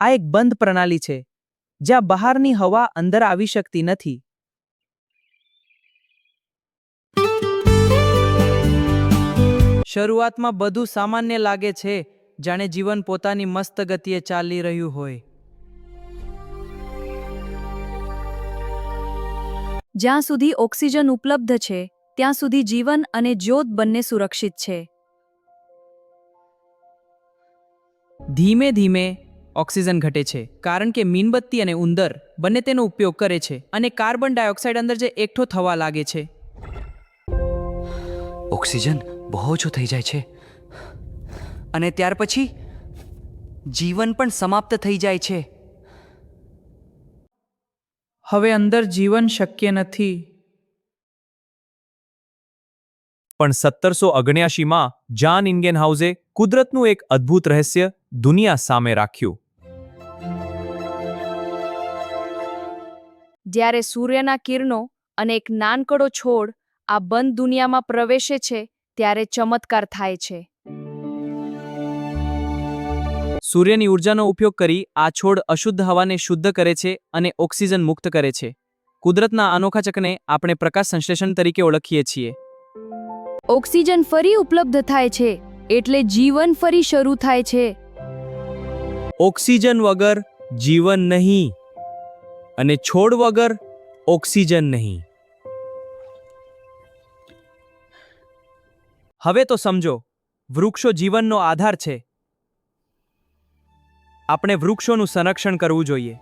આ એક બંધ પ્રણાલી છે જ્યાં બહારની હવા અંદર આવી શકતી નથી. શરૂઆતમાં બધું સામાન્ય લાગે છે, જાણે જીવન પોતાની મસ્ત ગતિએ ચાલી રહ્યું હોય. જ્યાં સુધી ઓક્સિજન ઉપલબ્ધ છે ત્યાં સુધી જીવન અને જ્યોત બંને સુરક્ષિત છે. ધીમે ધીમે ઓક્સિજન ઘટે છે કારણ કે મીણબત્તી અને ઉંદર બંને તેનો ઉપયોગ કરે છે અને કાર્બન ડાયોક્સાઇડ અંદર જે એકઠો થવા લાગે છે. ઓક્સિજન બહુ ઓછો થઈ જાય છે અને ત્યાર પછી જીવન પણ સમાપ્ત થઈ જાય છે. હવે અંદર જીવન શક્ય નથી. પણ 1779માં જાન ઇન્ગેનહાઉઝે કુદરતનું એક અદ્ભુત રહસ્ય દુનિયા સામે રાખ્યું. જ્યારે સૂર્યના કિરણો અને એક નાનકડો છોડ આ બંધ દુનિયામાં પ્રવેશે છે ત્યારે ચમત્કાર થાય છે. સૂર્યની ઊર્જાનો ઉપયોગ કરી આ છોડ અશુદ્ધ હવાને શુદ્ધ કરે છે અને ઓક્સિજન મુક્ત કરે છે. કુદરતના અનોખા ચક્રને આપણે પ્રકાશ સંશ્લેષણ તરીકે ઓળખીએ છીએ. ઓક્સિજન ફરી ઉપલબ્ધ થાય છે એટલે જીવન ફરી શરૂ થાય છે. ઓક્સિજન વગર જીવન નહીં અને છોડ વગર ઓક્સિજન નહીં. હવે તો સમજો, વૃક્ષો જીવનનો આધાર છે. આપણે વૃક્ષોનું સંરક્ષણ કરવું જોઈએ.